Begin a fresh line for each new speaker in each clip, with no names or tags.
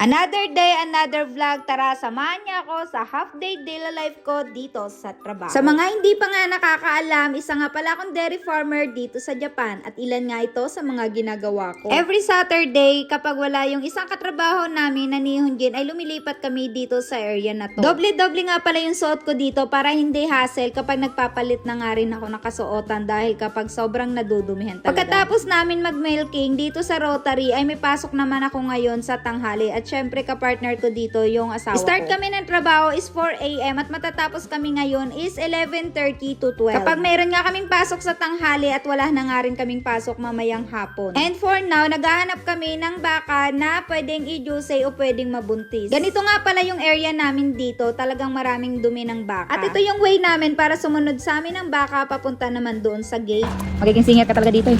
Another day, another vlog. Tara, samahan niya ako sa half-day daily life ko dito sa trabaho. Sa mga hindi pa nga nakakaalam, isa nga pala akong dairy farmer dito sa Japan at ilan nga ito sa mga ginagawa ko. Every Saturday, kapag wala yung isang katrabaho namin na ni Hunjin, ay lumilipat kami dito sa area na to. Doble-doble nga pala yung suot ko dito para hindi hassle kapag nagpapalit na nga rin ako ng kasuotan dahil kapag sobrang nadudumihan talaga. Pagkatapos namin mag-milking dito sa Rotary, ay may pasok naman ako ngayon sa tanghali at syempre kapartner ko dito yung asawa ko. Start kami ng trabaho is 4 AM at matatapos kami ngayon is 11:30 to 12. Kapag meron nga kaming pasok sa tanghali at wala na nga rin kaming pasok mamayang hapon. And for now, naghahanap kami ng baka na pwedeng i-juice o pwedeng mabuntis. Ganito nga pala yung area namin dito, talagang maraming dumi ng baka. At ito yung way namin para sumunod sa amin ng baka papunta naman doon sa gate. Magiging singer ka talaga dito eh.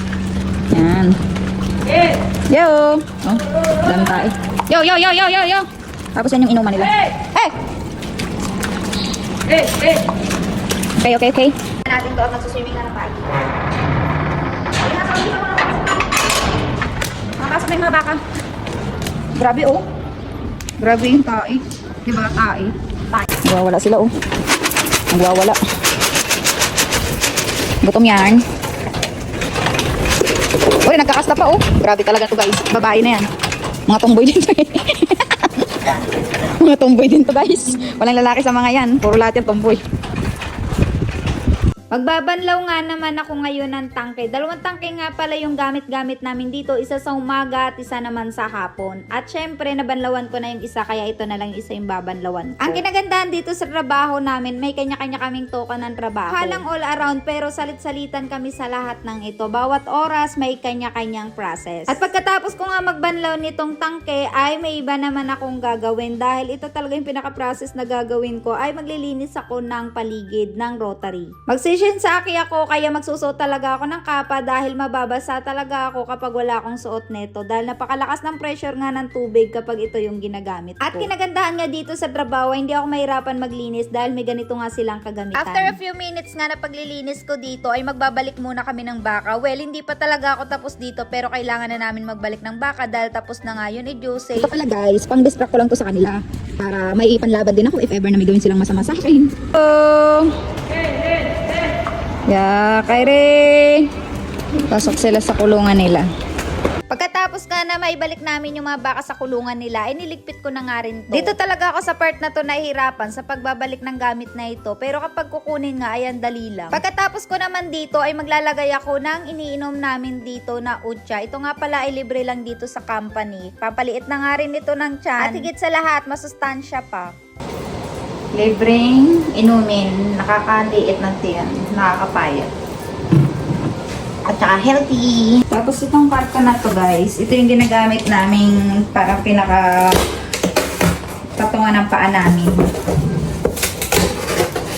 Yan. Yo! Oh, dami tayo. Yo! Tapos yan yung inuman nila. Hey! Okay. Natin to at magsuswimming na ng pagi. Makapasok na yung mga baka. Grabe oh. Grabe yung tae. Diba tae? Nagwawala sila oh. Nagwawala. Gutom yan. Uy, nagkakasta pa oh. Grabe talaga to guys. Babae na yan. Mga tomboy din to eh. Mga tomboy din to guys. Walang lalaki sa mga yan. Puro lahat yan tomboy. Magbabanlaw nga naman ako ngayon ng tangke. Dalawang tangke nga pala yung gamit-gamit namin dito. Isa sa umaga at isa naman sa hapon. At syempre, nabanlawan ko na yung isa kaya ito na lang isa yung babanlawan ko. Ang kinagandahan dito sa trabaho namin, may kanya-kanya kaming token ng trabaho. Halang all around pero salit-salitan kami sa lahat ng ito. Bawat oras may kanya-kanyang process. At pagkatapos ko nga magbanlaw nitong tangke, ay may iba naman akong gagawin. Dahil ito talaga yung pinaka-process na gagawin ko ay maglilinis ako ng paligid ng Rotary. Sensaki ako kaya magsusuot talaga ako ng kapa dahil mababasa talaga ako kapag wala akong suot neto dahil napakalakas ng pressure nga ng tubig kapag ito yung ginagamit ko. At kinagandahan nga dito sa trabaho, hindi ako mahirapan maglinis dahil may ganito nga silang kagamitan. After a few minutes nga na paglilinis ko dito ay magbabalik muna kami ng baka. Well, hindi pa talaga ako tapos dito pero kailangan na namin magbalik ng baka dahil tapos na nga yun i-juice.
Ito pala guys, pang distract ko lang to sa kanila para may ipanlaban din ako if ever na may gawin silang masama sa akin.
Kaire. Pasok sila sa kulungan nila. Pagkatapos nga na maibalik namin yung mga baka sa kulungan nila, ay niligpit ko na nga rin to. Dito talaga ako sa part na to nahihirapan sa pagbabalik ng gamit na ito. Pero kapag kukunin nga, ayan dali lang. Pagkatapos ko naman dito ay maglalagay ako ng iniinom namin dito na Ucha. Ito nga pala ay libre lang dito sa company. Papaliit na nga rin ito ng tiyan. At higit sa lahat, masustansya pa. Libreng inumin, nakakaliit ng tiyan, nakakapayat. At saka healthy. Tapos itong karton na to guys, ito yung ginagamit namin para pinaka patungan ng paa namin.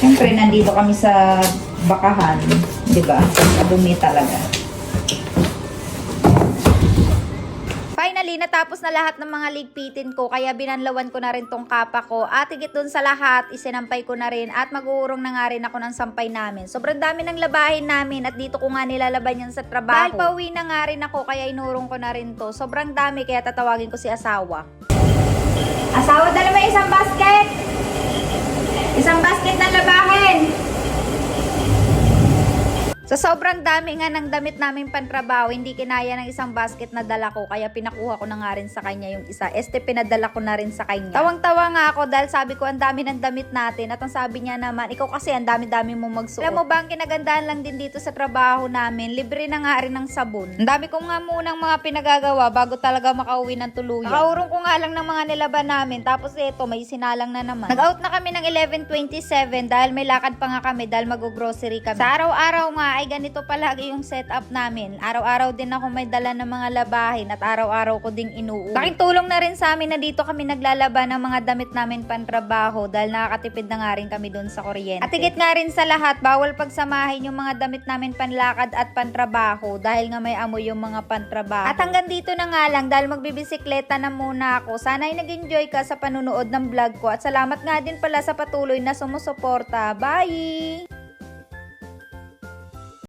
Siyempre, nandito kami sa bakahan, di ba? Madumi talaga. Finally, natapos na lahat ng mga ligpitin ko kaya binanlawan ko na rin tong kapa ko at higit dun sa lahat, isinampay ko na rin at mag-uurong na nga rin ako ng sampay namin. Sobrang dami ng labahin namin at dito ko nga nilalaban yan sa trabaho. Dahil pauwi na nga rin ako kaya inurong ko na rin to. Sobrang dami kaya tatawagin ko si asawa. Asawa, dala mo isang basket! Isang basket ng labahin! Sa sobrang dami nga ng damit namin pantrabaho, hindi kinaya ng isang basket na dala ko, kaya pinakuha ko na nga rin sa kanya yung isa. Pinadala ko na rin sa kanya. Tawang-tawa nga ako dahil sabi ko ang dami ng damit natin at ang sabi niya naman, ikaw kasi ang dami-dami mong magsuot. Alam mo ba, ang kinagandahan lang din dito sa trabaho namin, libre na nga rin ng sabon. Ang dami ko nga munang mga pinagagawa bago talaga makauwi ng tuluyan. Nakaurong ko nga lang ng mga nilaban namin, tapos ito, may sinalang na naman. Nag-out na kami ng 11:27 dahil may lakad pa nga kami dahil mag-grocery kami. Sa araw-araw nga ay ganito palagi yung setup namin. Araw-araw din ako may dala ng mga labahin at araw-araw ko ding inuuwi. Laking tulong na rin sa amin na dito kami naglalaba ng mga damit namin pantrabaho dahil nakakatipid na nga rin kami doon sa kuryente. At higit nga rin sa lahat, bawal pagsamahin yung mga damit namin panlakad at pantrabaho dahil nga may amoy yung mga pantrabaho. At hanggang dito na nga lang dahil magbibisikleta na muna ako. Sana ay nag-enjoy ka sa panunood ng vlog ko at salamat nga din pala sa patuloy na sumusuporta. Bye!